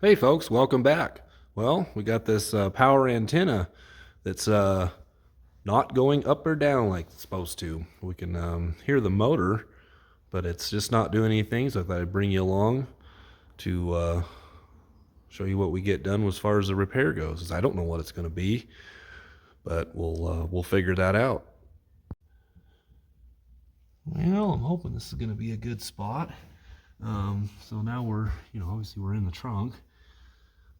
Hey folks, welcome back. Well, we got this power antenna that's not going up or down like it's supposed to. We can hear the motor, but it's just not doing anything, so I thought I'd bring you along to show you what we get done as far as the repair goes. I don't know what it's going to be, but we'll figure that out. Well, I'm hoping this is going to be a good spot. So now we're, obviously we're in the trunk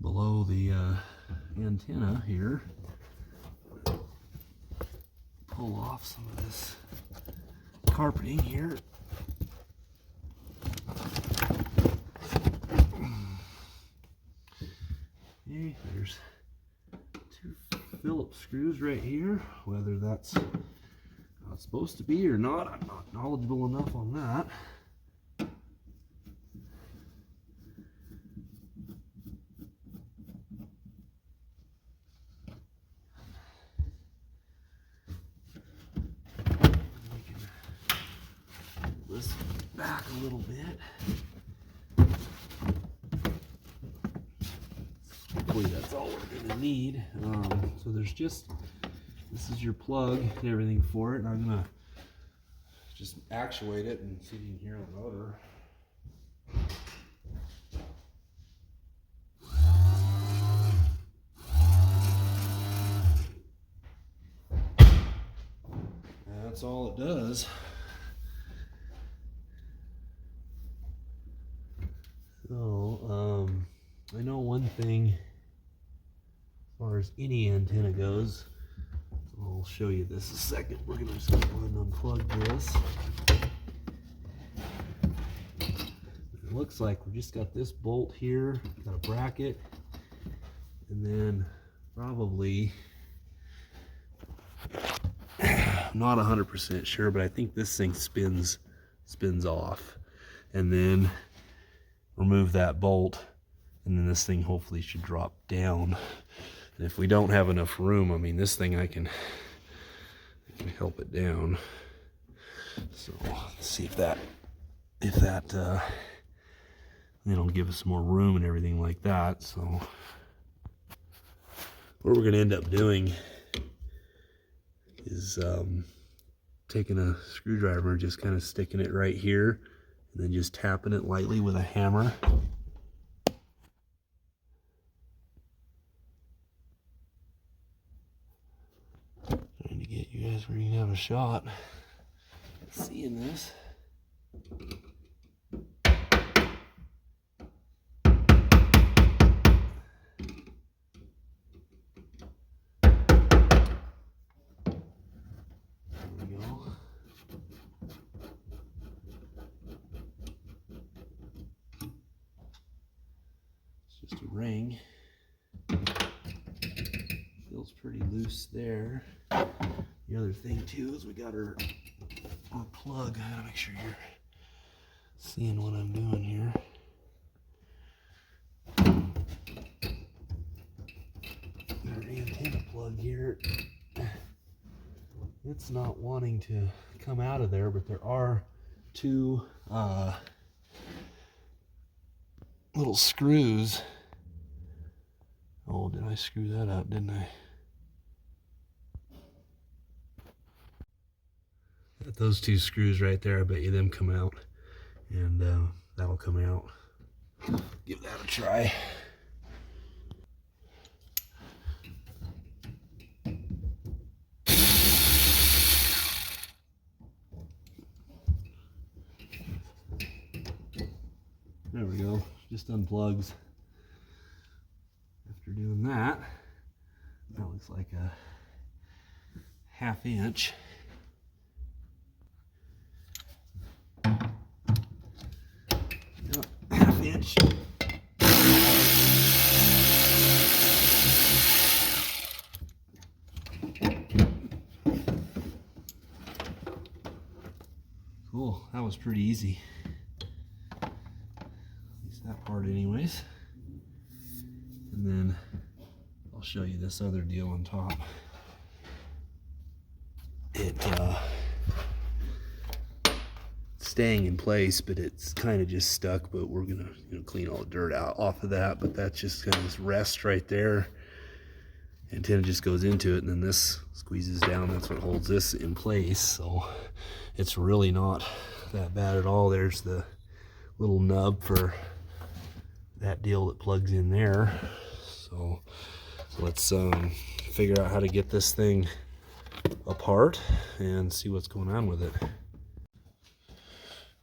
below the antenna here. Pull off some of this carpeting here. Okay, there's two Phillips screws right here. Whether that's how it's supposed to be or not, I'm not knowledgeable enough on that. This back a little bit. Hopefully that's all we're going to need. So there's just, this is your plug and everything for it, and I'm going to just actuate it and see if you can hear the motor. That's all it does. So, I know one thing as far as any antenna goes. I'll show you this a second. We're going to just go ahead and unplug this. It looks like we just got this bolt here, got a bracket, and then probably, I'm not 100% sure, but I think this thing spins off, and then remove that bolt, and then this thing hopefully should drop down. And if we don't have enough room, I mean, this thing I can help it down. So let's see if that it'll give us more room and everything like that. So what we're going to end up doing is taking a screwdriver, just kind of sticking it right here, and then just tapping it lightly with a hammer. Trying to get you guys where you can have a shot at seeing this. There we go. It's just a ring. Feels pretty loose there. The other thing too is we got our plug. I gotta make sure you're seeing what I'm doing here. Our antenna plug here, it's not wanting to come out of there, but there are two little screws. Oh, did I screw that up, didn't I? Those two screws right there, I bet you them come out, and that'll come out. Give that a try. There we go, just unplugs. After doing that, that looks like a ½ inch. Yep, ½ inch. Cool, that was pretty easy. At least that part anyways. And then I'll show you this other deal on top. It's staying in place, but it's kind of just stuck. But we're gonna, clean all the dirt out off of that. But that's just kind of this rest right there. Antenna just goes into it, and then this squeezes down. That's what holds this in place. So it's really not that bad at all. There's the little nub for that deal that plugs in there. So let's figure out how to get this thing apart and see what's going on with it.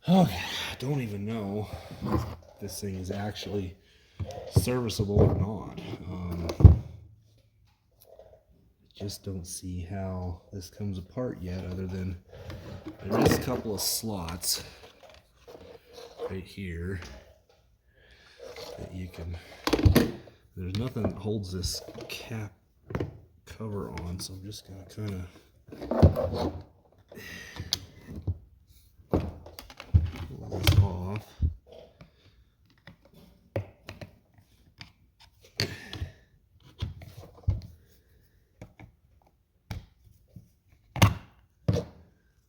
Okay, I don't even know if this thing is actually serviceable or not. Just don't see how this comes apart yet, other than there is a couple of slots right here that you can, there's nothing that holds this cap cover on, so I'm just gonna kind of pull this off.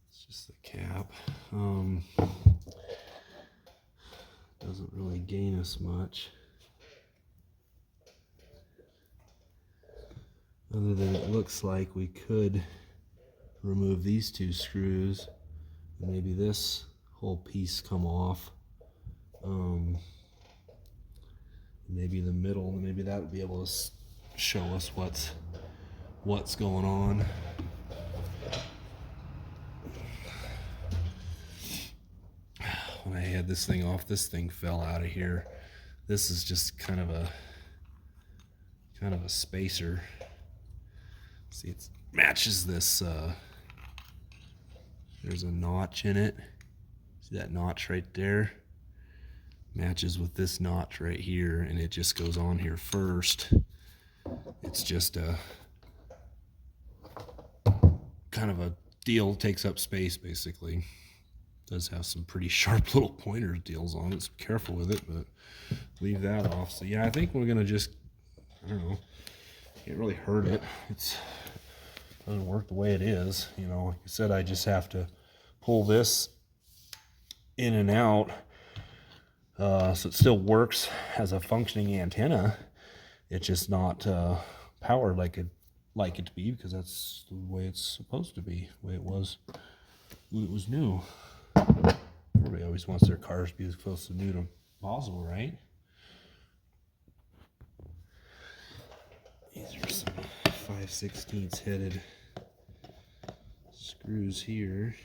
It's just the cap. Doesn't really gain us much, other than it looks like we could remove these two screws and maybe this whole piece come off. Maybe the middle, maybe that would be able to show us what's going on. When I had this thing off, this thing fell out of here. This is just kind of a spacer. See, it matches this. There's a notch in it. See that notch right there? Matches with this notch right here, and it just goes on here first. It's just a kind of a deal, takes up space basically. Does have some pretty sharp little pointer deals on it, so be careful with it, but leave that off. So yeah, I think we're gonna just, I don't know, can't really hurt it. It doesn't work the way it is, like I said, I just have to pull this in and out, so it still works as a functioning antenna. It's just not powered like it to be, because that's the way it's supposed to be, the way it was when it was new. Everybody always wants their cars to be as close to new as possible, right? These are some 5/16 headed screws here.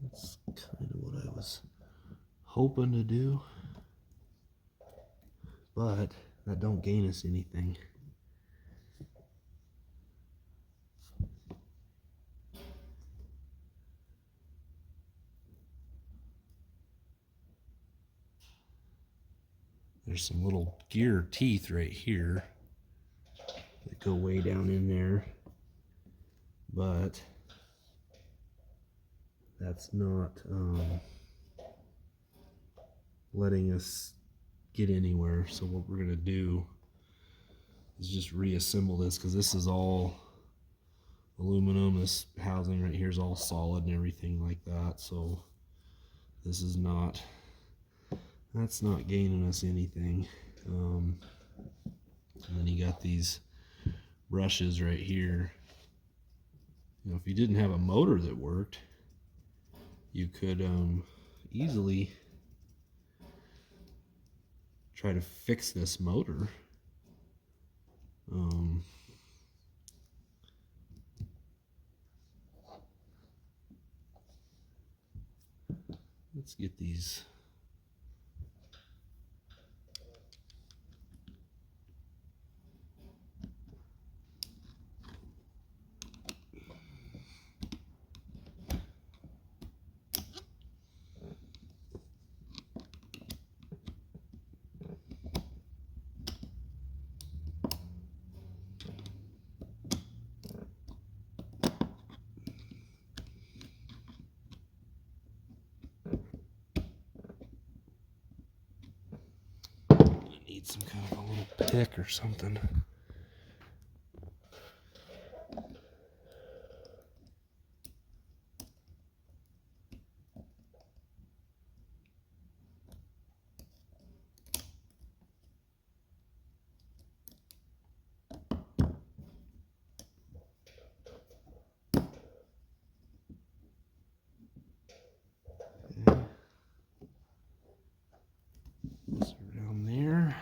That's kind of what I was hoping to do, but that don't gain us anything. There's some little gear teeth right here that go way down in there, but that's not letting us get anywhere. So what we're gonna do is just reassemble this, because this is all aluminum. This housing right here is all solid and everything like that, so this is not, that's not gaining us anything. And then you got these brushes right here. If you didn't have a motor that worked, you could easily try to fix this motor. Let's get these. need some kind of a little pick or something. It's around there.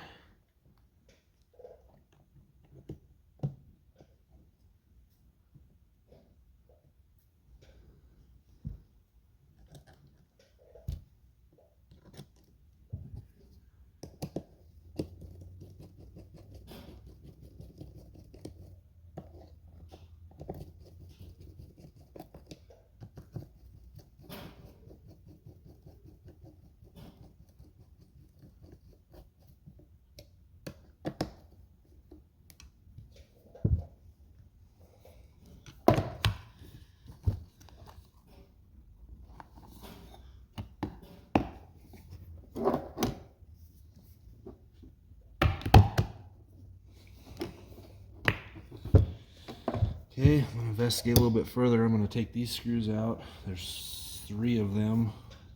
Okay, I'm going to investigate a little bit further. I'm going to take these screws out. There's 3 of them.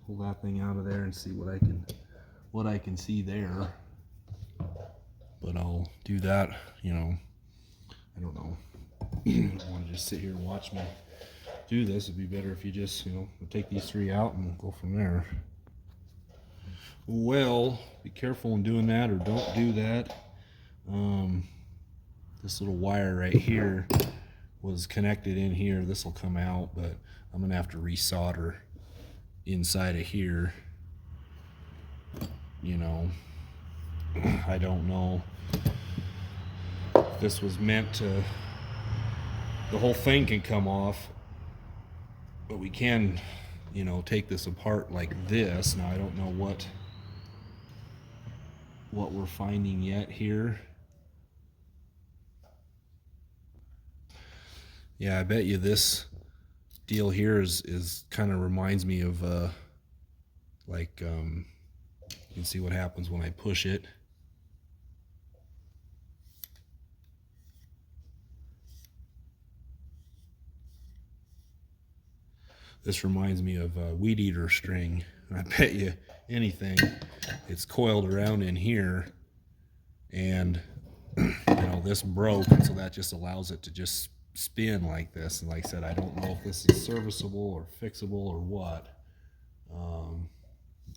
Pull that thing out of there and see what I can see there. But I'll do that, you know, I don't know. I don't want to just sit here and watch me do this. It'd be better if you just, you know, take these 3 out and we'll go from there. Well, be careful in doing that, or don't do that. This little wire right here was connected in here. This will come out, but I'm gonna have to resolder inside of here. You know, I don't know if this was meant to, the whole thing can come off, but we can, you know, take this apart like this. Now I don't know what we're finding yet here. Yeah, I bet you this deal here is kind of reminds me of like you can see what happens when I push it. This reminds me of a weed eater string. I bet you anything, it's coiled around in here, and you know, this broke, and so that just allows it to just spin like this. And like I said, I don't know if this is serviceable or fixable or what,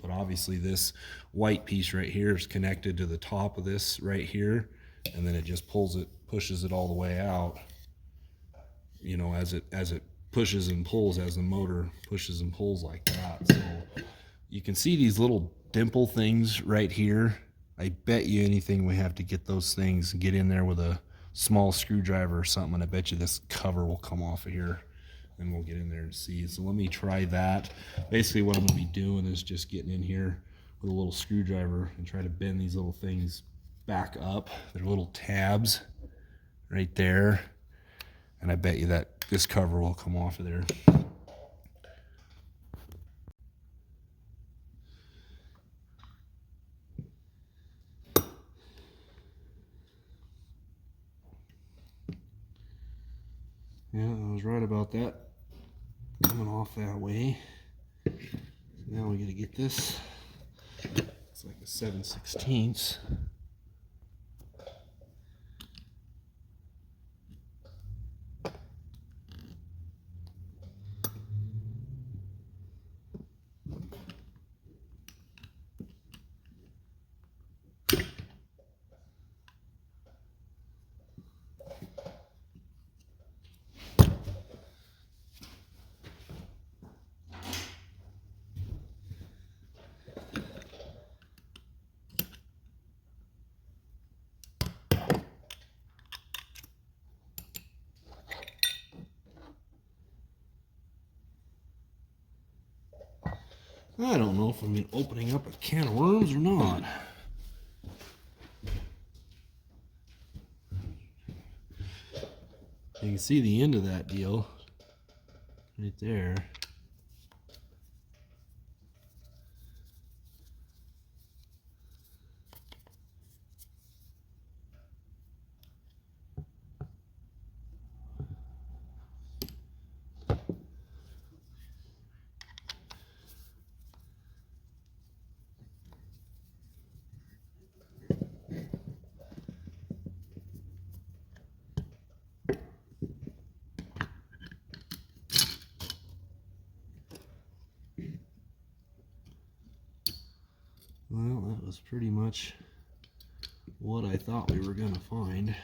but obviously this white piece right here is connected to the top of this right here, and then it just pushes it all the way out, you know, as it pushes and pulls, as the motor pushes and pulls like that. So you can see these little dimple things right here. I bet you anything we have to get those things, get in there with a small screwdriver or something, and I bet you this cover will come off of here, and we'll get in there and see. So let me try that. Basically what I'm going to be doing is just getting in here with a little screwdriver and try to bend these little things back up. They're little tabs right there, and I bet you that this cover will come off of there. Yeah, I was right about that coming off that way. Now we got to get this. It's like a 7/16. I don't know if I'm opening up a can of worms or not. You can see the end of that deal right there. Well, that was pretty much what I thought we were gonna find.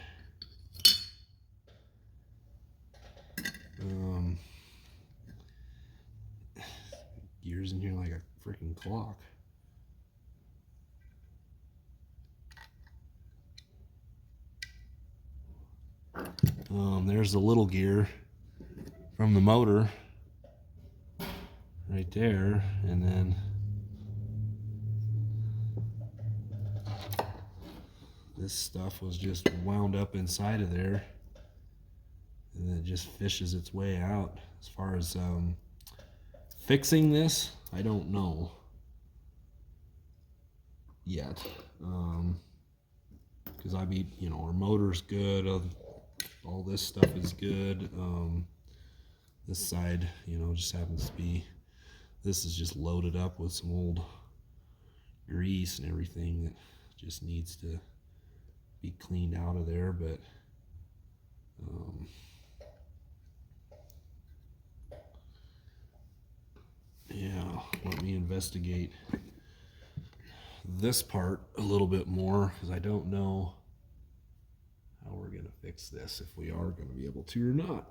Gears in here like a freaking clock. There's the little gear from the motor right there, and then this stuff was just wound up inside of there, and then it just fishes its way out. As far as fixing this, I don't know yet, because I mean, you know, our motor's good, all this stuff is good. This side, you know, just happens to be, this is just loaded up with some old grease and everything that just needs to be cleaned out of there. But yeah, let me investigate this part a little bit more, because I don't know how we're going to fix this, if we are going to be able to or not.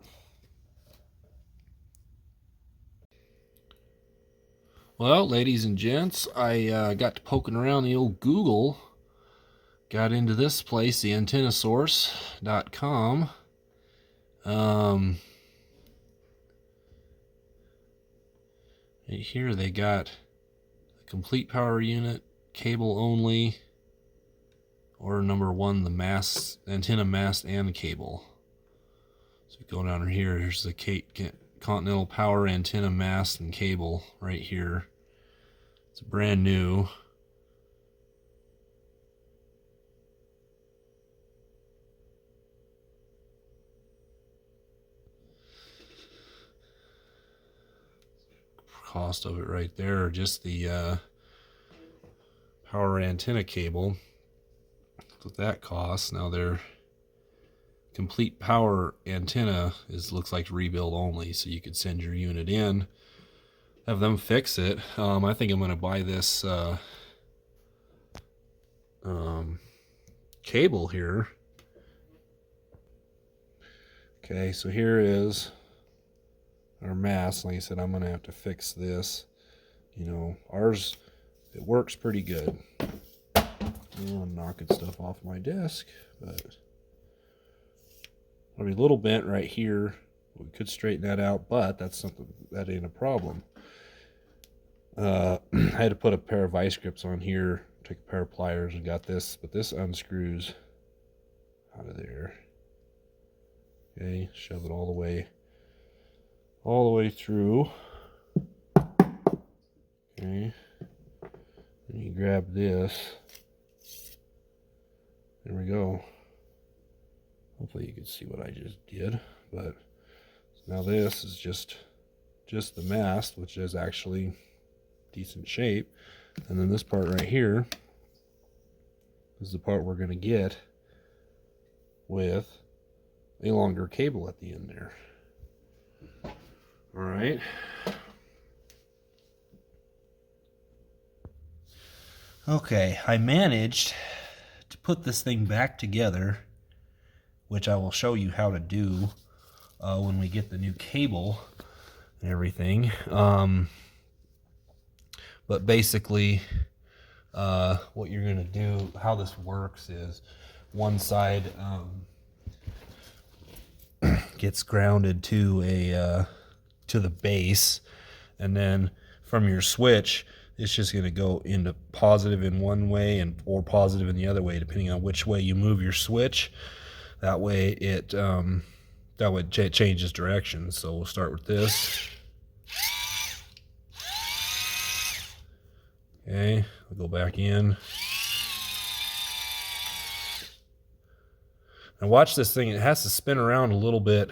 Well, ladies and gents, I got to poking around the old Google, got into this place, the antennasource.com. Right here they got a complete power unit, cable only, or number one, the mast, antenna mast and cable. So go down here, here's the Continental Power antenna mast and cable right here. It's brand new. Cost of it right there, just the power antenna cable. That's what that costs. Now their complete power antenna looks like rebuild only, so you could send your unit in, have them fix it. I think I'm going to buy this cable here. Okay, so here is our mast. Like I said, I'm going to have to fix this. You know, ours, it works pretty good. I'm knocking stuff off my desk, but I'll be a little bent right here. We could straighten that out, but that's something that ain't a problem. I had to put a pair of vice grips on here, took a pair of pliers and got this, but this unscrews out of there. Okay, shove it all the way through. Okay, and you grab this. There we go. Hopefully you can see what I just did. But now this is just the mast, which is actually decent shape. And then this part right here is the part we're going to get with a longer cable at the end there. All right. Okay, I managed to put this thing back together, which I will show you how to do when we get the new cable and everything. But basically, what you're going to do, how this works is one side gets grounded to the base, and then from your switch, it's just going to go into positive in one way or positive in the other way, depending on which way you move your switch. That way it changes direction. So we'll start with this. Okay, I'll go back in. Now watch this thing. It has to spin around a little bit.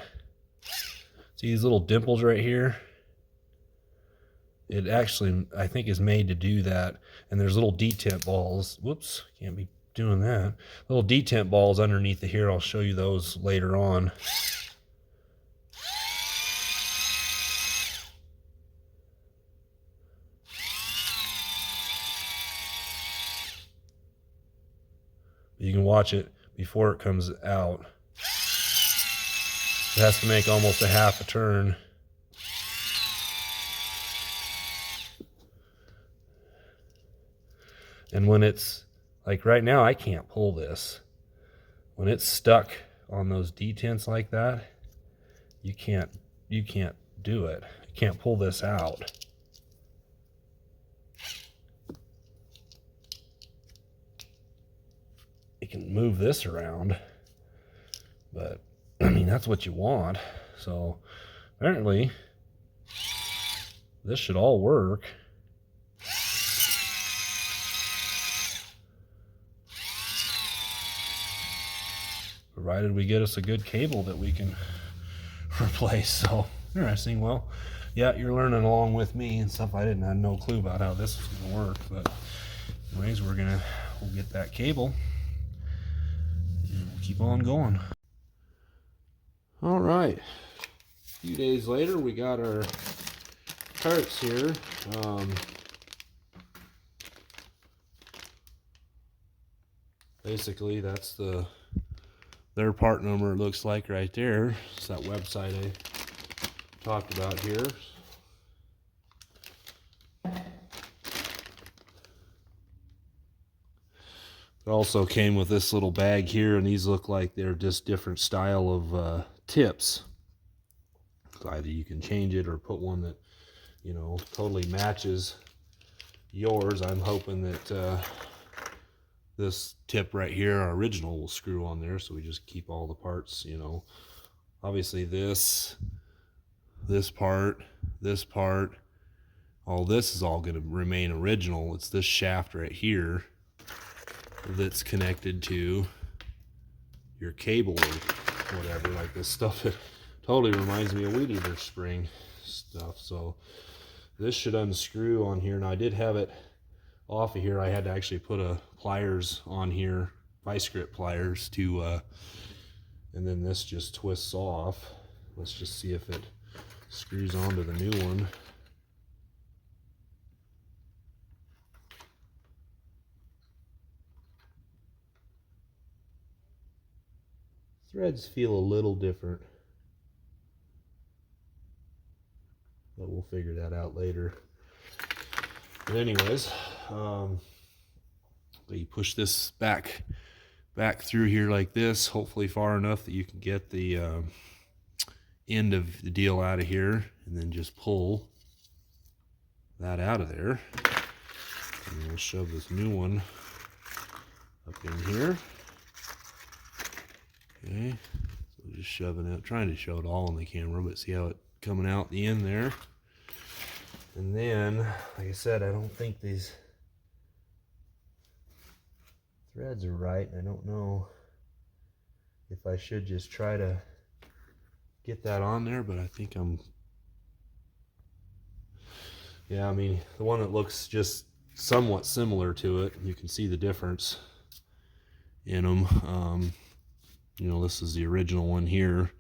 See these little dimples right here? It actually, I think, is made to do that. And there's little detent balls. Whoops, can't be doing that. Little detent balls underneath the here. I'll show you those later on. You can watch it before it comes out. It has to make almost a half a turn. And when it's, like right now, I can't pull this. When it's stuck on those detents like that, you can't do it. You can't pull this out. You can move this around, but I mean, that's what you want. So apparently this should all work. Provided we get us a good cable that we can replace. So interesting. Well, yeah, you're learning along with me and stuff. I didn't have no clue about how this was gonna work, but anyways, we'll get that cable and we'll keep on going. All right, a few days later, we got our parts here. Basically, that's their part number, it looks like right there. It's that website I talked about here. It also came with this little bag here, and these look like they're just different style of tips. So either you can change it or put one that, you know, totally matches yours. I'm hoping that this tip right here, our original, will screw on there, so we just keep all the parts, you know. Obviously this part, all this is all going to remain original. It's this shaft right here that's connected to your cable or whatever, like this stuff. It totally reminds me of weed eater spring stuff. So this should unscrew on here. Now I did have it off of here. I had to actually put a pliers on here, vice grip pliers, to and then this just twists off. Let's just see if it screws onto the new one. Threads feel a little different, but we'll figure that out later. But anyways, you push this back through here like this, hopefully far enough that you can get the end of the deal out of here, and then just pull that out of there. And we'll shove this new one up in here. Okay, so just shoving it, trying to show it all on the camera, but see how it coming out the end there. And then, like I said, I don't think these threads are right. I don't know if I should just try to get that on there, but I think yeah, I mean, the one that looks just somewhat similar to it, you can see the difference in them. You know, this is the original one here.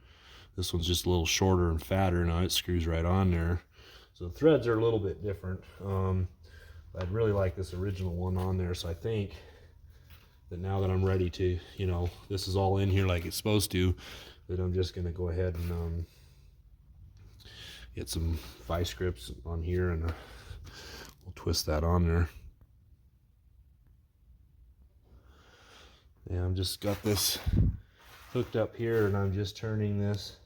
This one's just a little shorter and fatter. Now it screws right on there. So the threads are a little bit different. I'd really like this original one on there. So I think that now that I'm ready to, you know, this is all in here like it's supposed to, that I'm just going to go ahead and get some vice grips on here, and we'll twist that on there. Yeah, I'm just got this hooked up here, and I'm just turning this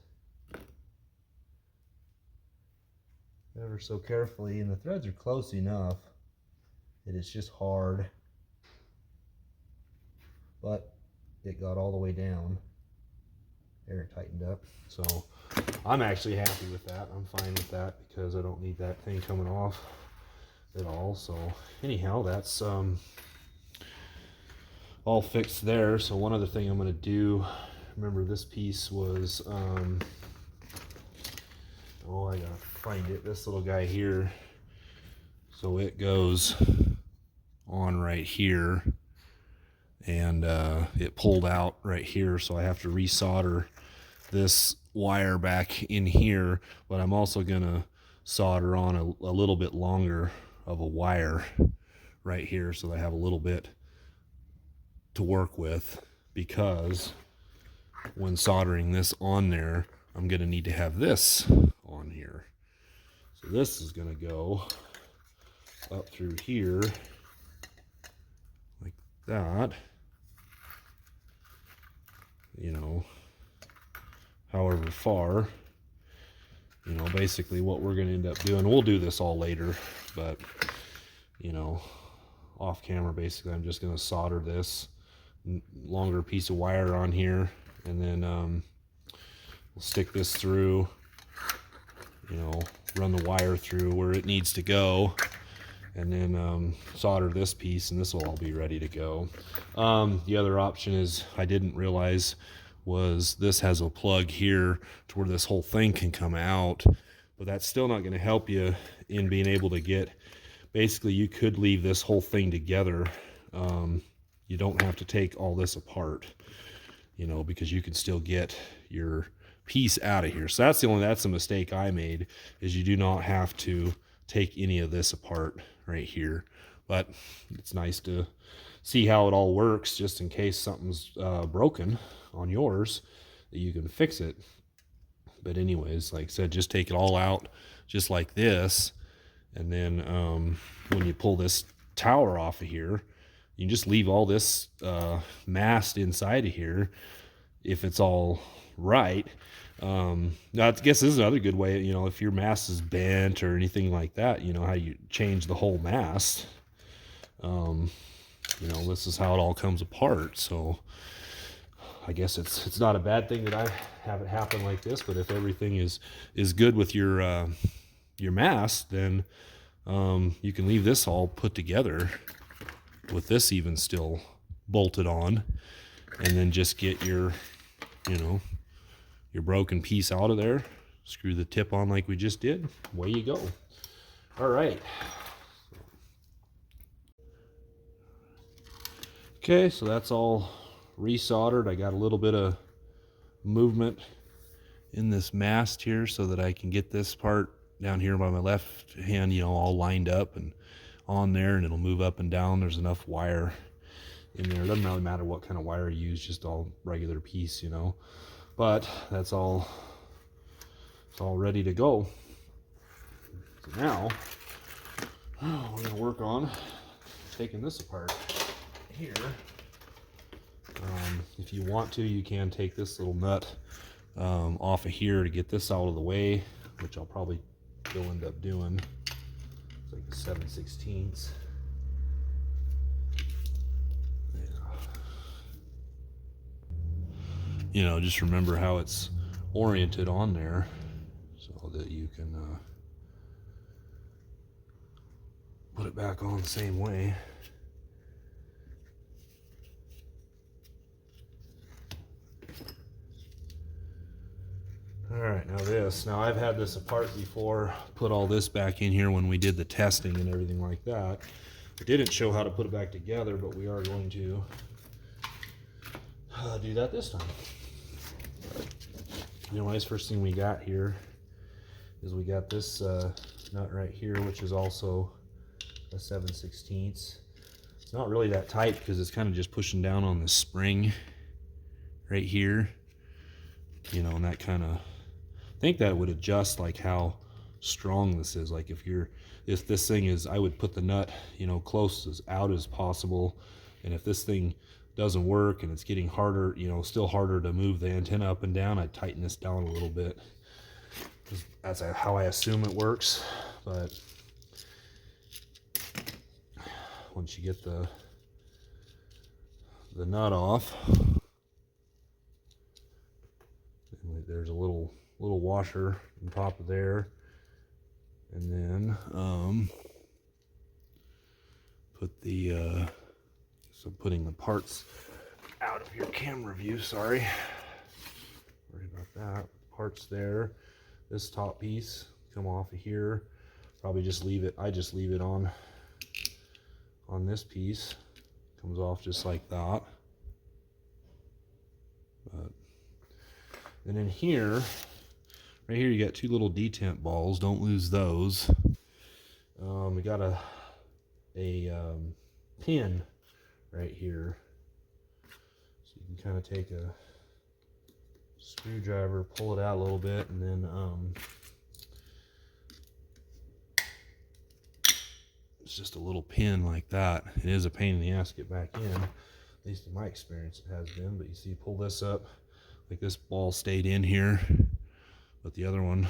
ever so carefully, and the threads are close enough that it's just hard, but it got all the way down there, tightened up. So I'm actually happy with that. I'm fine with that because I don't need that thing coming off at all. So anyhow, that's all fixed there. So one other thing I'm going to do, remember this piece was oh, I gotta find it, this little guy here. So it goes on right here, and it pulled out right here, so I have to resolder this wire back in here, but I'm also gonna solder on a little bit longer of a wire right here, so I have a little bit to work with, because when soldering this on there, I'm going to need to have this on here. So this is going to go up through here like that, you know, however far. You know, basically what we're going to end up doing, we'll do this all later, but, you know, off camera, basically I'm just going to solder this longer piece of wire on here, and then we'll stick this through, you know, run the wire through where it needs to go, and then solder this piece, and this will all be ready to go. The other option is, I didn't realize, was this has a plug here to where this whole thing can come out, but that's still not going to help you in being able to get, basically you could leave this whole thing together. You don't have to take all this apart, you know, because you can still get your piece out of here. So that's a mistake I made, is you do not have to take any of this apart right here. But it's nice to see how it all works, just in case something's broken on yours, that you can fix it. But anyways, like I said, just take it all out just like this, and then when you pull this tower off of here, you can just leave all this mast inside of here if it's all right. Now I guess this is another good way, you know, if your mast is bent or anything like that, you know how you change the whole mast. You know, this is how it all comes apart. So I guess it's not a bad thing that I have it happen like this, but if everything is good with your mast, then you can leave this all put together with this even still bolted on, and then just get your, you know, your broken piece out of there, screw the tip on like we just did, away you go. All right. Okay, so that's all resoldered. I got a little bit of movement in this mast here so that I can get this part down here by my left hand, you know, all lined up and on there, and it'll move up and down. There's enough wire in there. It doesn't really matter what kind of wire you use, just all regular piece, you know. But that's all, it's all ready to go. So now we're gonna work on taking this apart here. If you want to, you can take this little nut off of here to get this out of the way, which I'll probably go end up doing. It's like a 7/16. Yeah. You know, just remember how it's oriented on there so that you can put it back on the same way. Alright, now I've had this apart before, put all this back in here when we did the testing and everything like that. I didn't show how to put it back together, but we are going to do that this time. Anyways, first thing we got here is we got this nut right here, which is also a 7/16. It's not really that tight because it's kind of just pushing down on the spring right here, you know, and that kind of, I think that would adjust like how strong this is. Like if this thing is, I would put the nut, you know, close as out as possible, and if this thing doesn't work and it's getting harder, you know, still harder to move the antenna up and down, I'd tighten this down a little bit. That's how I assume it works. But once you get the nut off, there's a little washer on top of there, and then put the so putting the parts out of your camera view, sorry about that. Parts there, this top piece come off of here, probably just leave it, I just leave it on this piece, comes off just like that. But and in here, right here, you got two little detent balls. Don't lose those. We got a pin right here you can kind of take a screwdriver, pull it out a little bit, and then it's just a little pin like that. It is a pain in the ass to get back in, at least in my experience it has been. But you see, pull this up, like this ball stayed in here, but the other one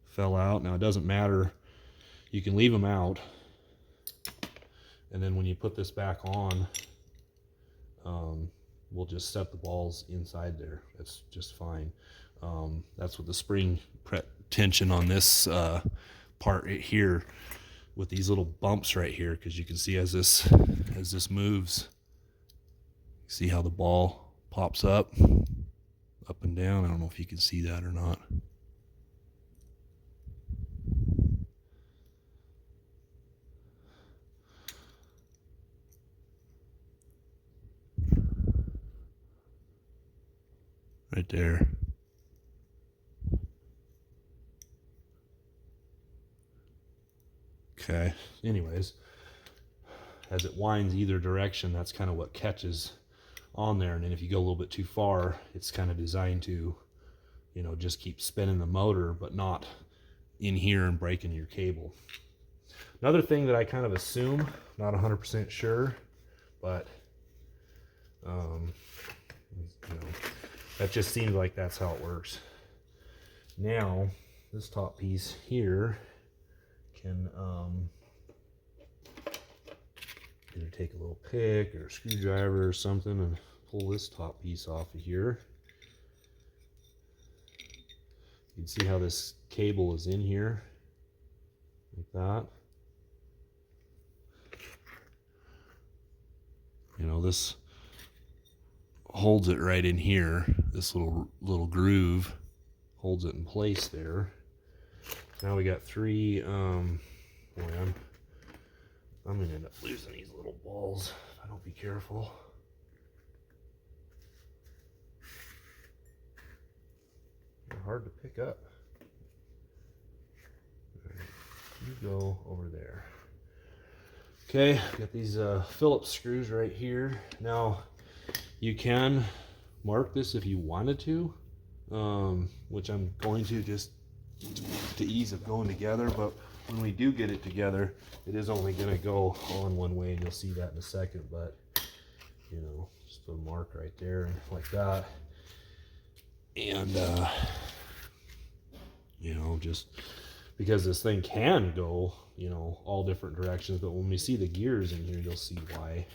fell out. Now it doesn't matter, you can leave them out, and then when you put this back on, we'll just set the balls inside there. That's just fine. That's what the spring tension on this part right here, with these little bumps right here, because you can see as this moves, see how the ball pops up and down. I don't know if you can see that or not. Right there. Okay, anyways, as it winds either direction, that's kind of what catches on there. And then if you go a little bit too far, it's kind of designed to, you know, just keep spinning the motor, but not in here and breaking your cable. Another thing that I kind of assume, not 100% sure, but you know, that just seems like that's how it works. Now, this top piece here can either take a little pick or a screwdriver or something and pull this top piece off of here. You can see how this cable is in here, like that. You know, this holds it right in here. This little groove holds it in place there. Now we got three, boy, I'm gonna end up losing these little balls if I don't be careful. They're hard to pick up. All right, you go over there. Okay, got these Phillips screws right here. Now, you can mark this if you wanted to, which I'm going to, just to ease of going together. But when we do get it together, it is only going to go on one way, and you'll see that in a second. But you know, just put a mark right there and like that, and you know, just because this thing can go, you know, all different directions. But when we see the gears in here, you'll see why.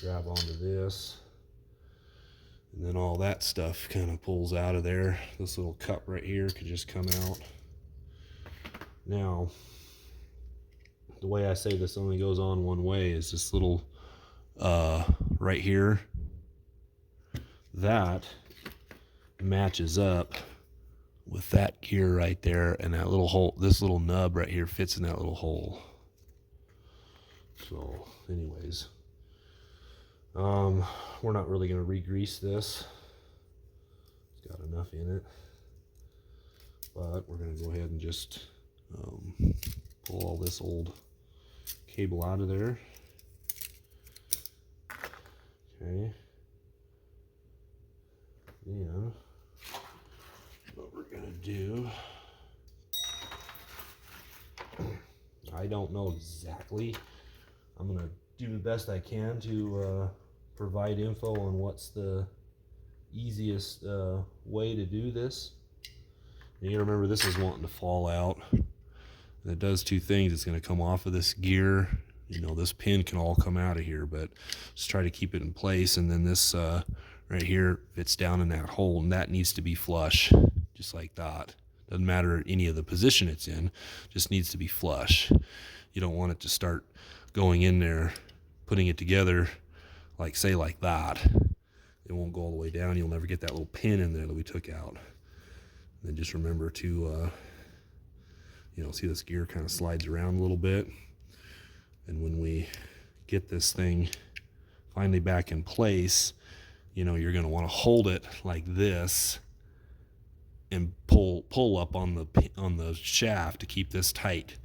Grab onto this, and then all that stuff kind of pulls out of there. This little cup right here could just come out. Now, the way I say this only goes on one way is this little right here, that matches up with that gear right there, and that little hole, this little nub right here fits in that little hole. So anyways, we're not really going to re-grease this. It's got enough in it. But we're going to go ahead and just pull all this old cable out of there. Okay. Then what we're going to do, I don't know exactly. I'm going to do the best I can to provide info on what's the easiest way to do this. And you gotta remember, this is wanting to fall out. And it does two things. It's going to come off of this gear. You know, this pin can all come out of here, but just try to keep it in place. And then this right here fits down in that hole, and that needs to be flush, just like that. Doesn't matter any of the position it's in, just needs to be flush. You don't want it to start going in there, putting it together, like say like that. It won't go all the way down. You'll never get that little pin in there that we took out. Then just remember to, you know, see this gear kind of slides around a little bit. And when we get this thing finally back in place, you know, you're going to want to hold it like this and pull up on the shaft to keep this tight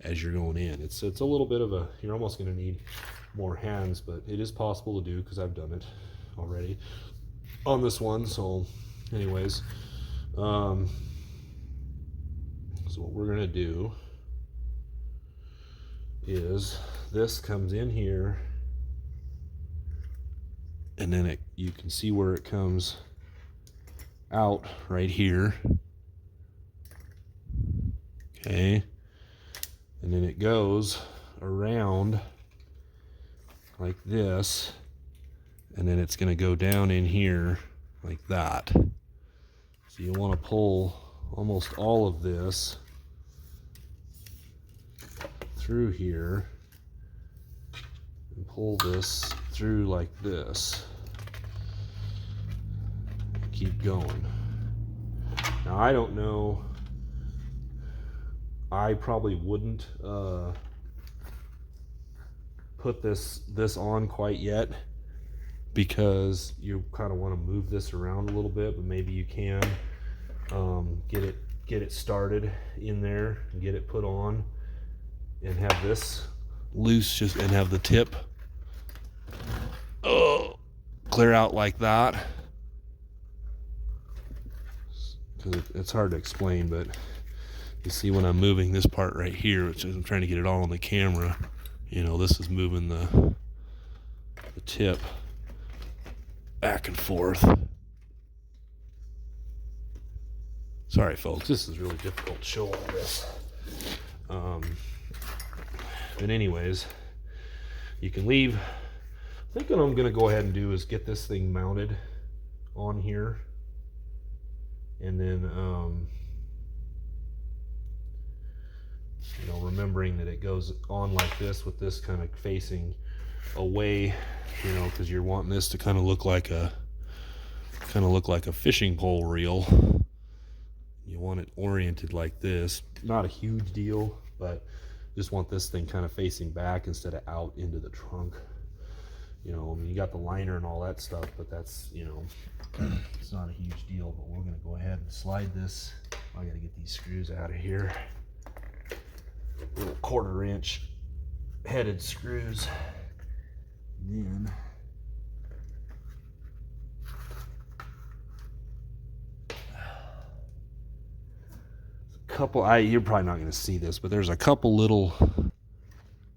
as you're going in. It's a little bit of a, you're almost going to need more hands, but it is possible to do because I've done it already on this one. So anyways, so what we're going to do is this comes in here, and then you can see where it comes out right here. Okay, and then it goes around like this, and then it's going to go down in here like that. So you want to pull almost all of this through here and pull this through like this. Keep going. Now I don't know, I probably wouldn't put this on quite yet, because you kind of want to move this around a little bit, but maybe you can get it started in there and get it put on and have this loose, just and have the tip clear out like that. Because it's hard to explain, but you see when I'm moving this part right here, which is I'm trying to get it all on the camera, you know, this is moving the tip back and forth. Sorry folks, this is really difficult to show all this. But anyways, you can leave. I think what I'm going to go ahead and do is get this thing mounted on here, and then you know, remembering that it goes on like this with this kind of facing away, you know, because you're wanting this to kind of look like a fishing pole reel. You want it oriented like this. Not a huge deal, but just want this thing kind of facing back instead of out into the trunk. You know, I mean, you got the liner and all that stuff, but that's, you know, it's not a huge deal. But we're going to go ahead and slide this. I got to get these screws out of here. Little 1/4 inch headed screws. Then couple, you're probably not going to see this, but there's a couple little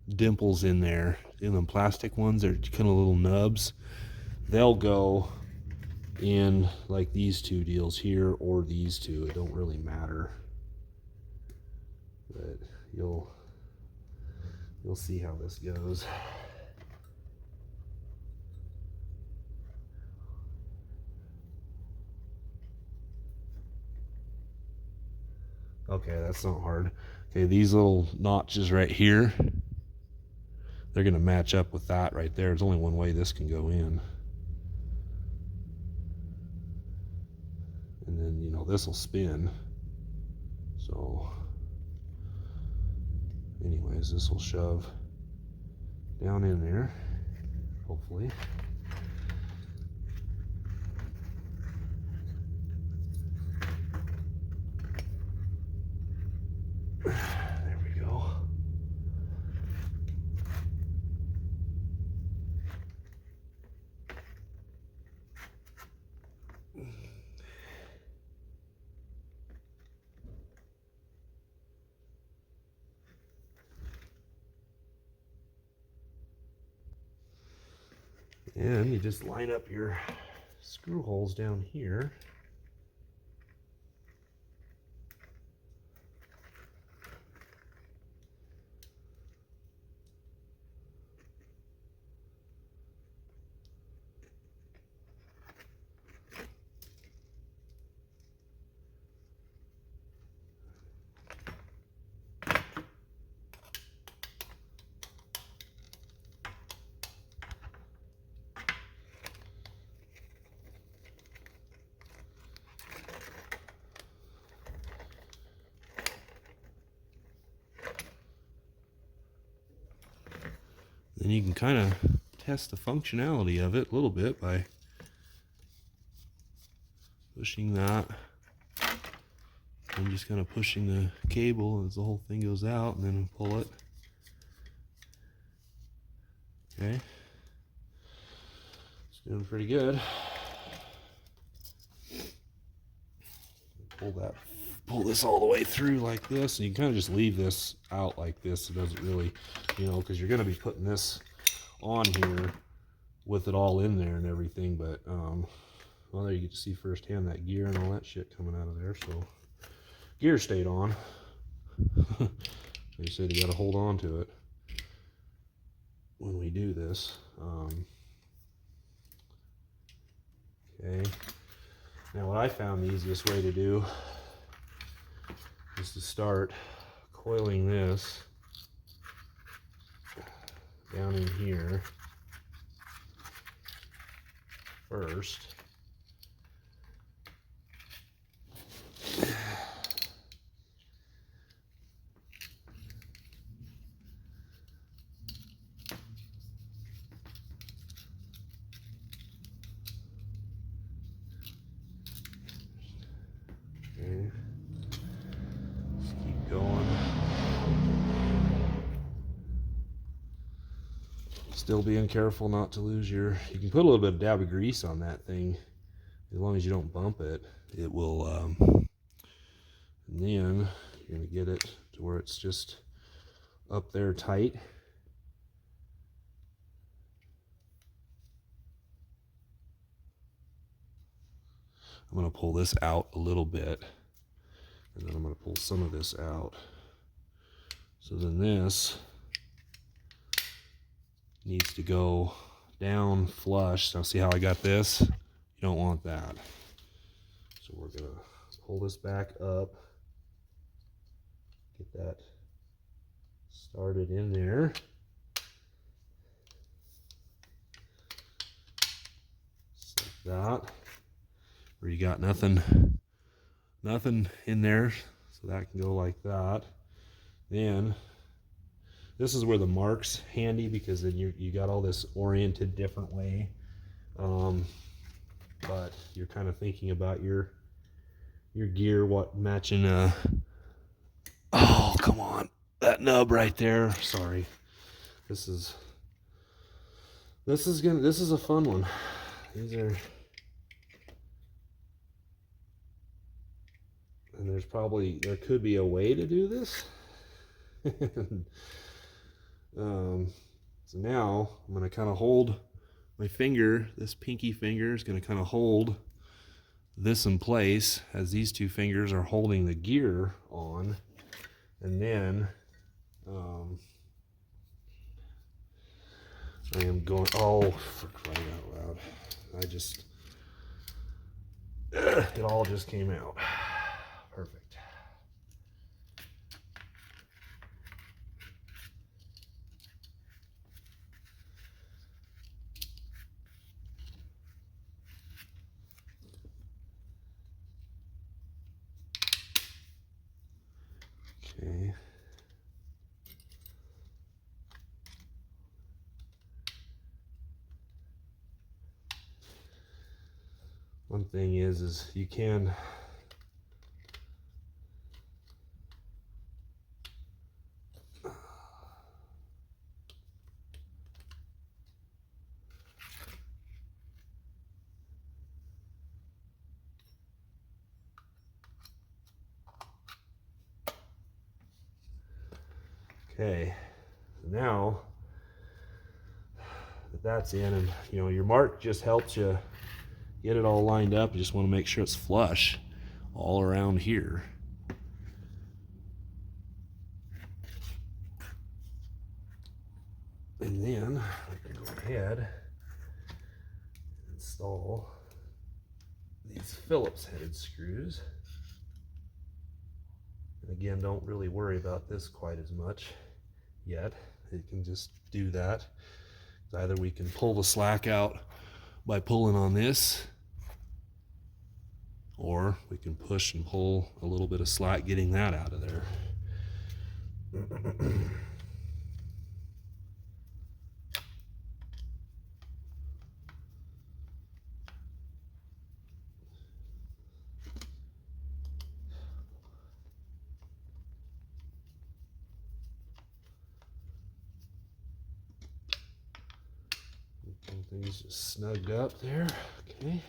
dimples in there, in the plastic ones. They're kind of little nubs. They'll go in like these two deals here, or these two. It don't really matter, but you'll see how this goes. Okay, that's not hard. Okay, these little notches right here, they're going to match up with that right there. There's only one way this can go in. And then, you know, this will spin. So, anyways, this will shove down in there, hopefully. There we go. And you just line up your screw holes down here. Then you can kind of test the functionality of it a little bit by pushing that and just kind of pushing the cable as the whole thing goes out, and then pull it. Okay, it's doing pretty good. Pull this all the way through like this, and you can kind of just leave this out like this. It doesn't really, you know, because you're going to be putting this on here with it all in there and everything. But well, there you get to see firsthand that gear and all that shit coming out of there. So gear stayed on. They said you got to hold on to it when we do this. Okay, now what I found the easiest way to do is to start coiling this down in here first. Okay. Just keep going. Still being careful not to lose your, you can put a little bit of dab of grease on that thing. As long as you don't bump it, it will, and then you're going to get it to where it's just up there tight. I'm going to pull this out a little bit, and then I'm going to pull some of this out. So then this needs to go down flush. Now see how I got this? You don't want that. So we're going to pull this back up, get that started in there. Just like that. Where you got nothing in there, so that can go like that. Then this is where the mark's handy, because then you got all this oriented different way, but you're kind of thinking about your gear, what matching. Oh, come on, that nub right there. Sorry, this is a fun one. These are. And there could be a way to do this. So now I'm going to kind of hold my finger, this pinky finger is going to kind of hold this in place as these two fingers are holding the gear on. And then I am going, oh, for crying out loud. It all just came out. Perfect. Okay. One thing is you can okay, so now that that's in, and you know, your mark just helps you get it all lined up. You just want to make sure it's flush all around here. And then I can go ahead and install these Phillips headed screws. And again, don't really worry about this quite as much yet. It can just do that. Either we can pull the slack out by pulling on this, or we can push and pull a little bit of slack getting that out of there. Everything's just snugged up there. Okay.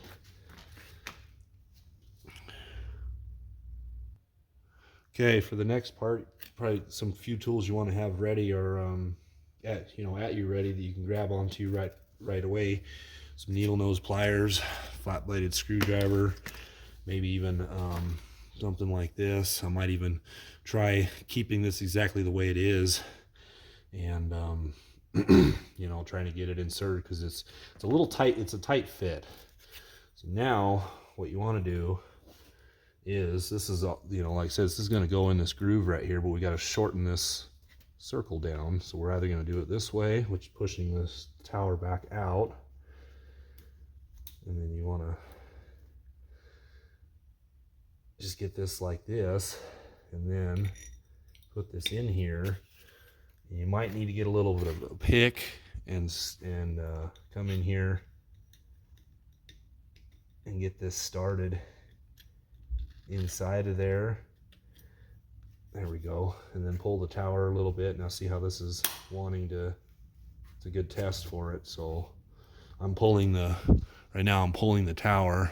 Okay, for the next part, probably some few tools you want to have ready or at you ready that you can grab onto right away. Some needle nose pliers, flat bladed screwdriver, maybe even something like this. I might even try keeping this exactly the way it is, and trying to get it inserted because it's a little tight. It's a tight fit. So now what you want to do is, this is like I said, this is going to go in this groove right here, but we got to shorten this circle down. So we're either going to do it this way, which is pushing this tower back out, and then you want to just get this like this, and then put this in here. And you might need to get a little bit of a pick and come in here and get this started inside of there. There we go. And then pull the tower a little bit. Now see how this is wanting to, it's a good test for it. So I'm pulling right now I'm pulling the tower,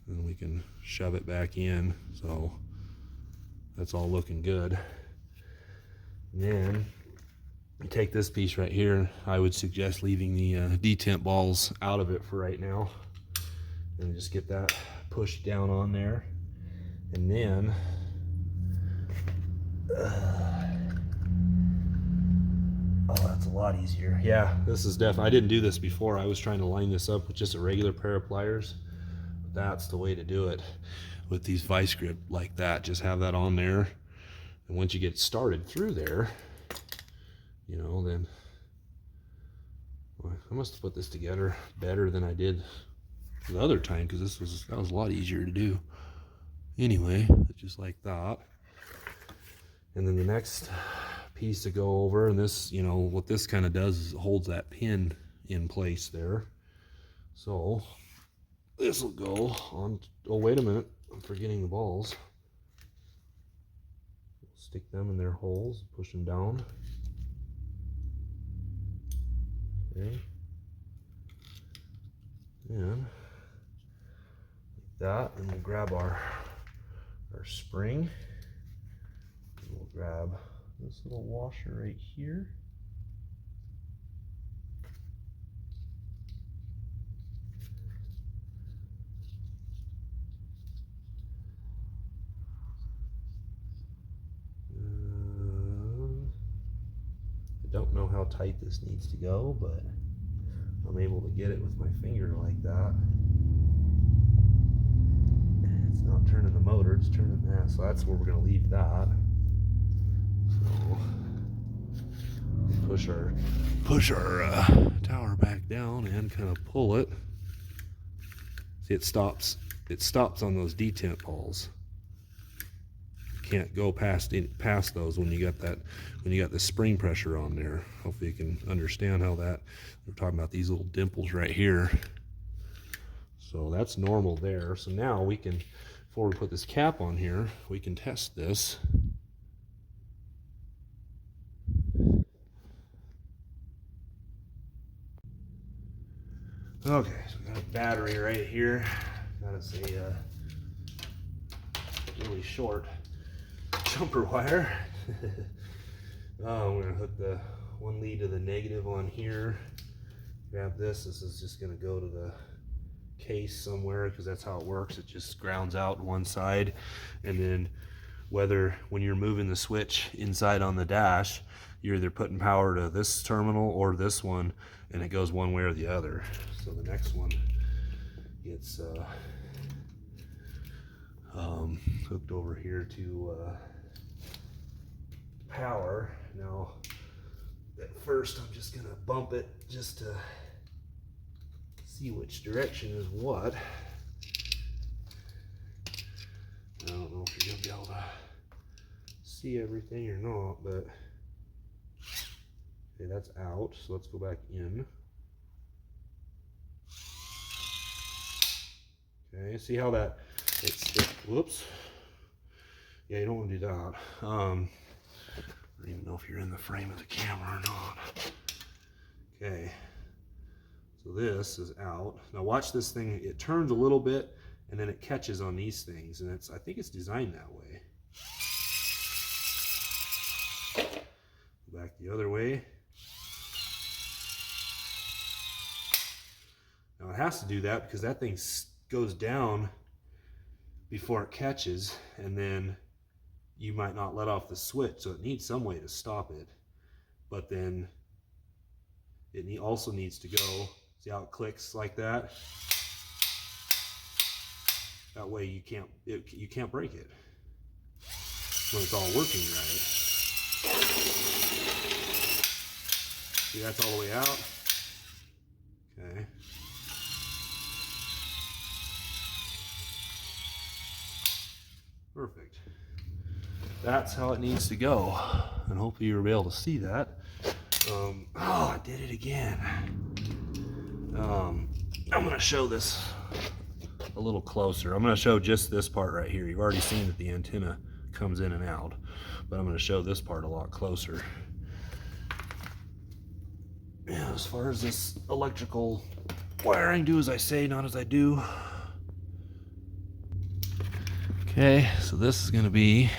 and we can shove it back in. So that's all looking good. And then you take this piece right here. I would suggest leaving the detent balls out of it for right now, and just get that pushed down on there. And then oh, that's a lot easier. Yeah, this is definitely, I didn't do this before. I was trying to line this up with just a regular pair of pliers. That's the way to do it with these vice grip like that. Just have that on there, and once you get started through there, then I must have put this together better than I did the other time, because that was a lot easier to do. Anyway, just like that. And then the next piece to go over, and this, what this kind of does is it holds that pin in place there. So this will go on. Oh, wait a minute, I'm forgetting the balls. Stick them in their holes, push them down. Okay. And like that, and we'll grab our spring. And we'll grab this little washer right here. I don't know how tight this needs to go, but I'm able to get it with my finger like that. It's not turning the motor, it's turning that, so that's where we're going to leave that. So push our tower back down and kind of pull it. See, it stops on those detent balls. You can't go past those when you got the spring pressure on there. Hopefully you can understand how that, we're talking about these little dimples right here. So that's normal there. So now we can, before we put this cap on here, we can test this. Okay, so we got a battery right here. Got us a really short jumper wire. I'm going to hook the one lead to the negative on here. Grab this. This is just going to go to the case somewhere, because that's how it works. It just grounds out one side, and then when you're moving the switch inside on the dash, you're either putting power to this terminal or this one, and it goes one way or the other. So the next one gets hooked over here to power. Now at first I'm just gonna bump it just to see which direction is what. I don't know if you're gonna be able to see everything or not, but okay, that's out, so let's go back in. Okay, see how that, whoops. Yeah, you don't want to do that. I don't even know if you're in the frame of the camera or not. Okay, this is out. Now watch this thing, it turns a little bit and then it catches on these things, and I think it's designed that way. Back the other way. Now it has to do that because that thing goes down before it catches, and then you might not let off the switch, so it needs some way to stop it. But then it also needs to go. See how it clicks like that? That way you can't break it when it's all working right. See, that's all the way out. Okay. Perfect. That's how it needs to go, and hopefully you'll be able to see that. Oh, I did it again. I'm going to show this a little closer. I'm going to show just this part right here. You've already seen that the antenna comes in and out, but I'm going to show this part a lot closer. Yeah, as far as this electrical wiring, do as I say, not as I do. Okay, so this is going to be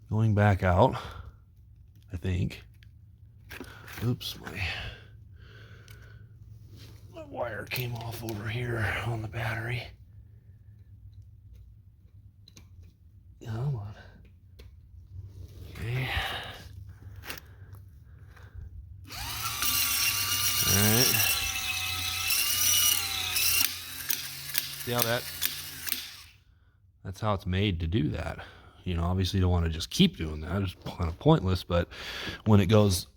going back out, I think. Oops, my wire came off over here on the battery. Come on. Okay. Alright. See how that's how it's made to do that. You know, obviously you don't want to just keep doing that. It's kind of pointless, but when it goes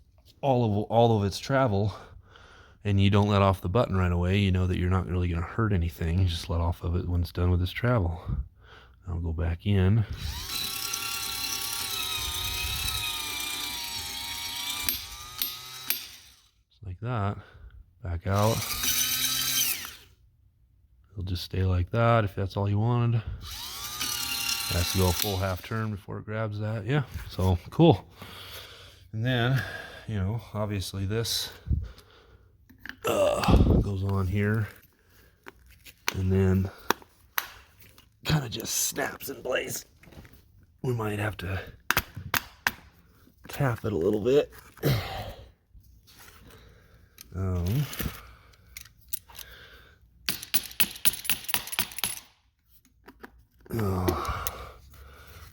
all of its travel and you don't let off the button right away, you know that you're not really going to hurt anything. You just let off of it when it's done with its travel. I'll go back in. Just like that. Back out. It'll just stay like that if that's all you wanted. It has to go a full half turn before it grabs that. Yeah, so cool. And then, you know, obviously this goes on here and then kind of just snaps in place. We might have to tap it a little bit.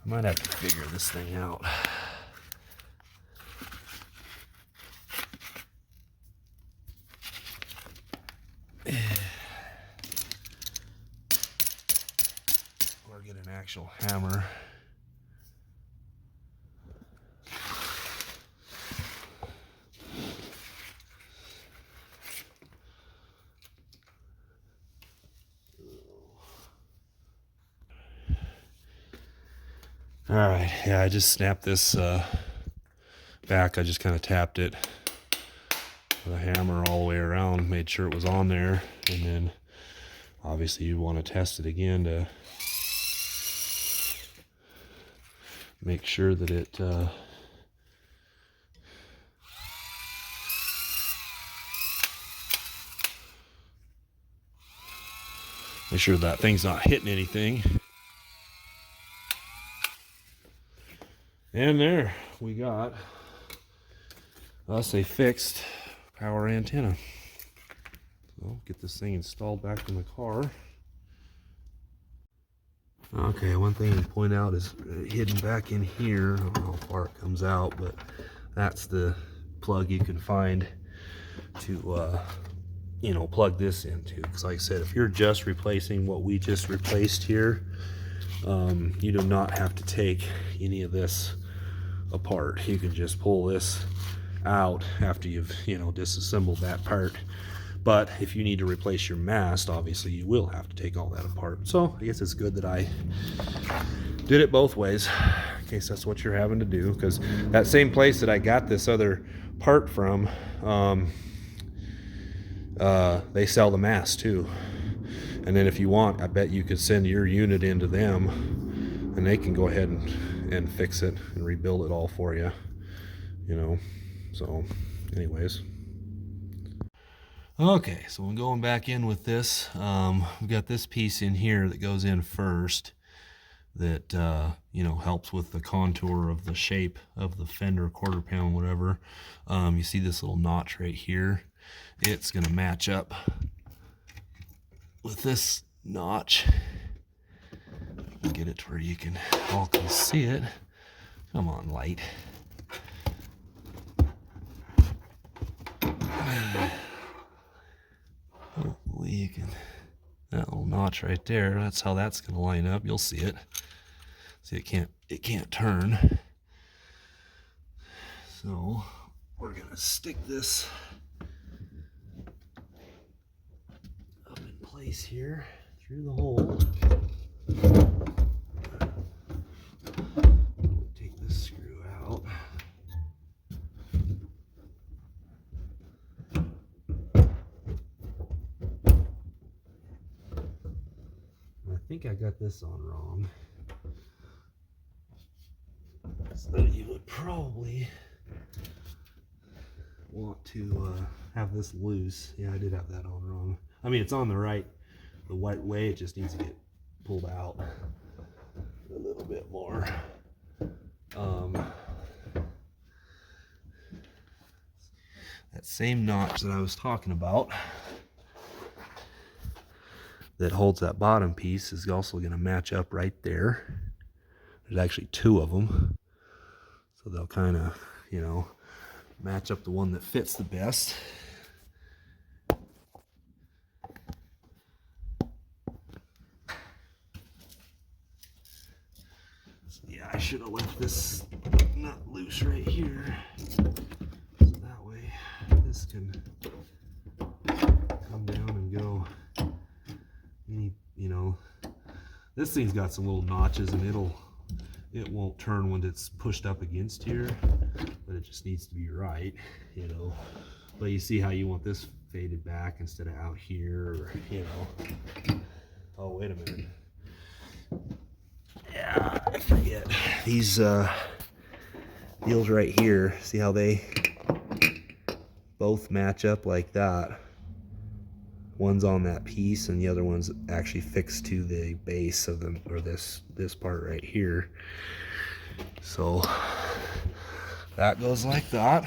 I might have to figure this thing out. Or get an actual hammer. All right, yeah, I just snapped this back. I just kind of tapped it with a hammer all the way around, made sure it was on there, and then obviously you want to test it again to make sure that it make sure that thing's not hitting anything. And there we got us a fixed power antenna. So get this thing installed back in the car. Okay, one thing to point out is hidden back in here. I don't know how far it comes out, but that's the plug you can find to you know, plug this into. Because like I said, if you're just replacing what we just replaced here, you do not have to take any of this apart. You can just pull this out after you've, you know, disassembled that part. But if you need to replace your mast, obviously you will have to take all that apart. So I guess it's good that I did it both ways, in case that's what you're having to do. Because that same place that I got this other part from, they sell the mast too. And then if you want, I bet you could send your unit into them and they can go ahead and fix it and rebuild it all for you, you know. So anyways, Okay, so I'm going back in with this. We've got this piece in here that goes in first that, you know, helps with the contour of the shape of the fender, quarter pound, whatever. You see this little notch right here? It's going to match up with this notch. Get it to where you all can see it. Come on, light. Hopefully you can, that little notch right there, that's how that's going to line up. You'll see it. See, it can't turn. So we're going to stick this up in place here through the hole. Take this screw out. I think I got this on wrong. So you would probably want to have this loose. Yeah, I did have that on wrong. I mean, it's on the right way. It just needs to get pulled out a little bit more. That same notch that I was talking about that holds that bottom piece is also going to match up right there. There's actually two of them, so they'll kind of, you know, match up the one that fits the best. So yeah, I should have left this nut loose right here, so that way this can come down and go. You know, this thing's got some little notches, and it won't turn when it's pushed up against here, but it just needs to be right, you know. But you see how you want this faded back instead of out here, or, you know. Oh, wait a minute. Yeah, I forget. These deals right here, see how they both match up like that? One's on that piece and the other one's actually fixed to the base of them, or this part right here. So that goes like that.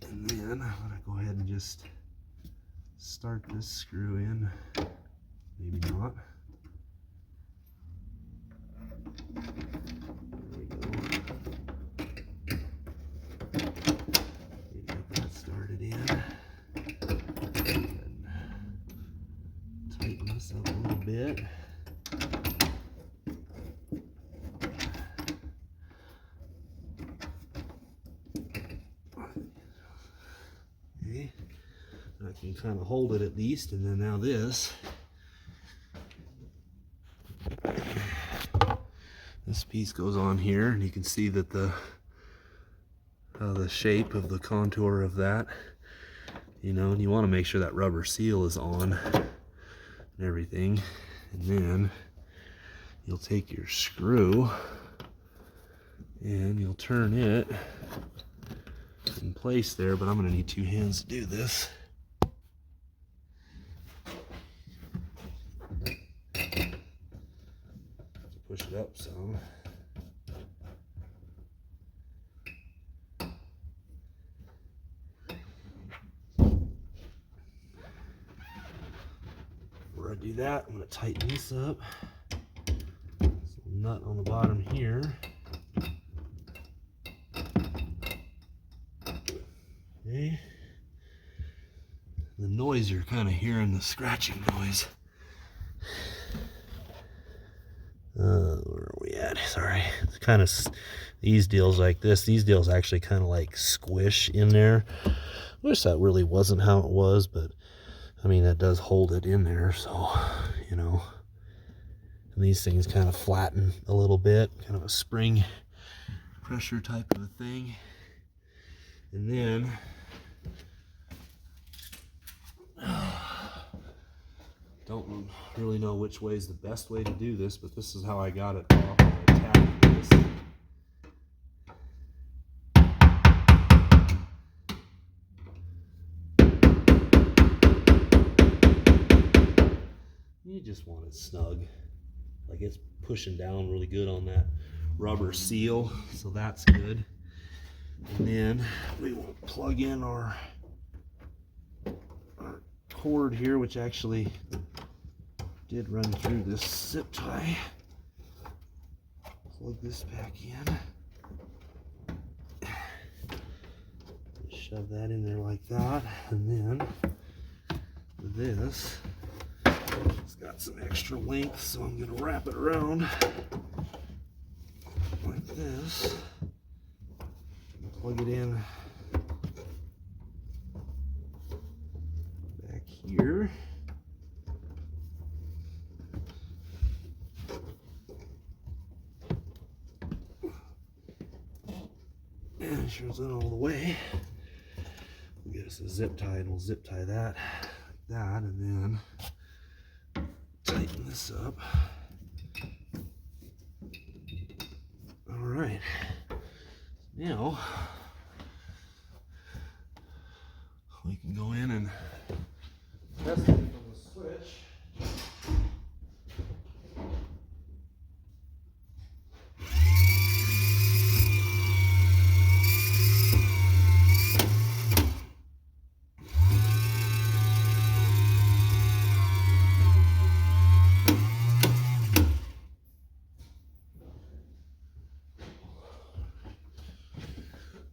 And then I'm gonna go ahead and just start this screw in. Maybe not. There we go. Get that started in. Tighten this up a little bit. Okay, I can kind of hold it at least, and then now this piece goes on here, and you can see that the shape of the contour of that, you know, and you want to make sure that rubber seal is on and everything. And then you'll take your screw and you'll turn it in place there, but I'm going to need two hands to do this. Push it up some. Before I do that, I'm going to tighten this up. This little nut on the bottom here. Okay. The noise, you're kind of hearing the scratching noise. Where are we at? Sorry. It's kind of, these deals like this, these deals actually kind of like squish in there. Wish that really wasn't how it was, but I mean, that does hold it in there, so, you know. And these things kind of flatten a little bit, kind of a spring pressure type of a thing. And then don't really know which way is the best way to do this, but this is how I got it off by tapping this. you just want it snug. Like it's pushing down really good on that rubber seal, so that's good. And then we will plug in our cord here, which actually did run through this zip tie. Plug this back in. Shove that in there like that, and then this, it's got some extra length, so I'm going to wrap it around like this. Plug it in back here. And it sure isn't all the way. We'll get us a zip tie and we'll zip tie that like that, and then tighten this up. All right. Now we can go in and test it from the switch.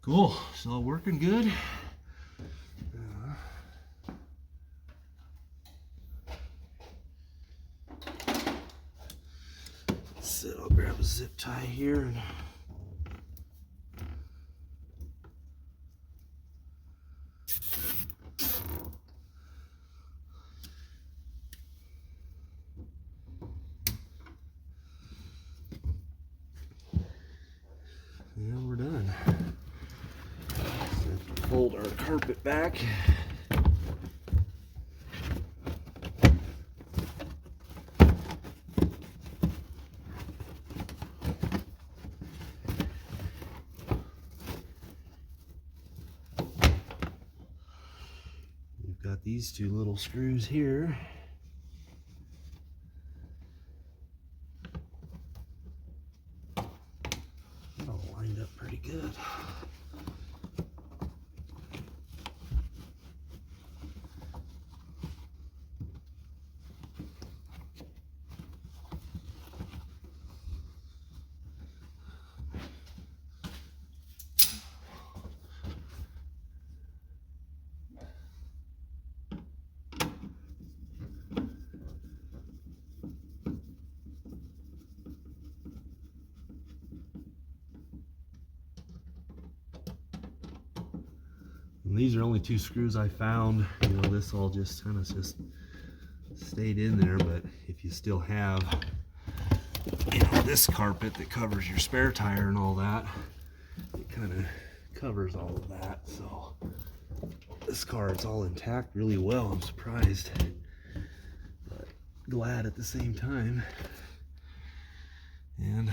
Cool, it's all working good. So I'll grab a zip tie here and we're done. Fold our carpet back. We've got these two little screws here. All lined up pretty good. And these are only two screws I found. You know, this all just kind of just stayed in there, but if you still have, you know, this carpet that covers your spare tire and all that, it kind of covers all of that. So this car, it's all intact really well. I'm surprised, but glad at the same time. And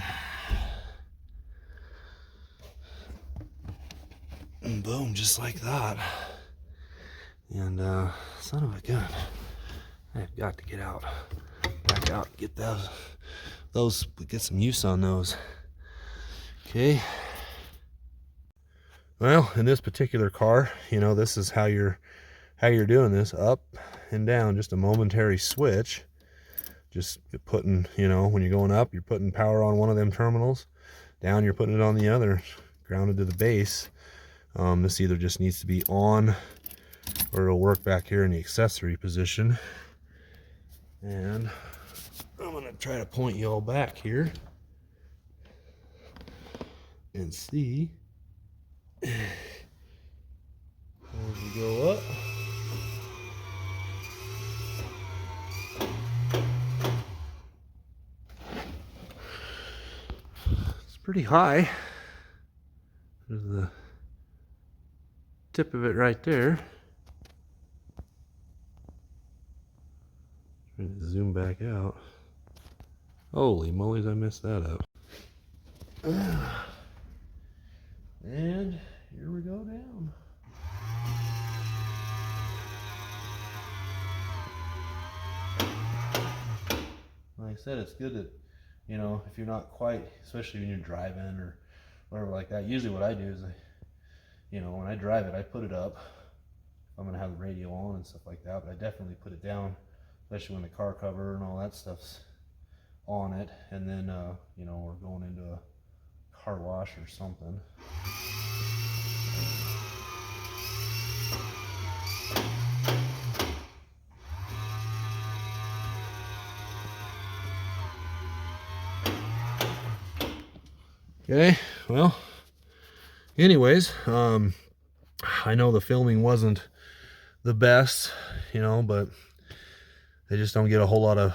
boom, just like that. And son of a gun, I've got to get out, back out, get those, get some use on those. Okay. Well, in this particular car, you know, this is how you're doing this, up and down, just a momentary switch. Just putting, you know, when you're going up, you're putting power on one of them terminals. Down, you're putting it on the other, grounded to the base. This either just needs to be on, or it'll work back here in the accessory position. And I'm going to try to point you all back here and see as we go up. It's pretty high. There's the tip of it right there. Trying to zoom back out. Holy mollies, I messed that up. And here we go down. said, it's good that, you know, if you're not quite, especially when you're driving or whatever like that. Usually what I do is you know, when I drive it, I put it up. I'm gonna have the radio on and stuff like that, but I definitely put it down, especially when the car cover and all that stuff's on it. And then, you know, we're going into a car wash or something. Okay, well, anyways, I know the filming wasn't the best, you know, but I just don't get a whole lot of,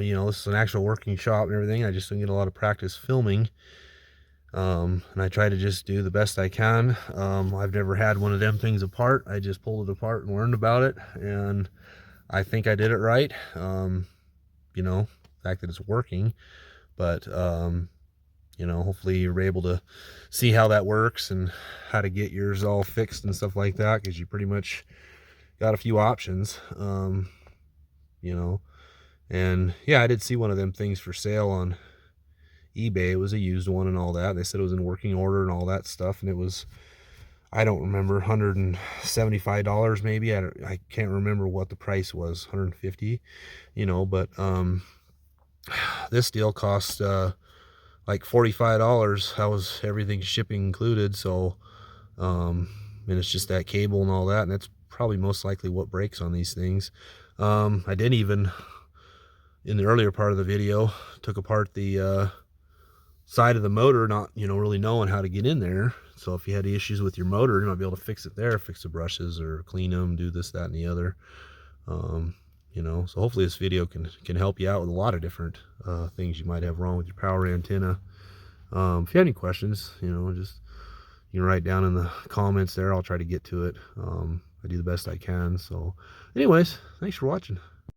you know, this is an actual working shop and everything. I just don't get a lot of practice filming. And I try to just do the best I can. I've never had one of them things apart. I just pulled it apart and learned about it, and I think I did it right. You know, the fact that it's working, but you know, hopefully you're able to see how that works and how to get yours all fixed and stuff like that, because you pretty much got a few options. You know, and yeah, I did see one of them things for sale on eBay. It was a used one and all that. They said it was in working order and all that stuff, and it was, I don't remember, $175 maybe. I can't remember what the price was, 150, you know, but this deal cost like $45. That was everything shipping included. So and it's just that cable and all that, and that's probably most likely what breaks on these things. I did even, in the earlier part of the video, took apart the side of the motor, not, you know, really knowing how to get in there. So if you had issues with your motor, you might be able to fix it there, fix the brushes or clean them, do this, that, and the other. You know, so hopefully this video can help you out with a lot of different things you might have wrong with your power antenna. If you have any questions, you know, just you can write down in the comments there. I'll try to get to it. I do the best I can. So anyways, thanks for watching.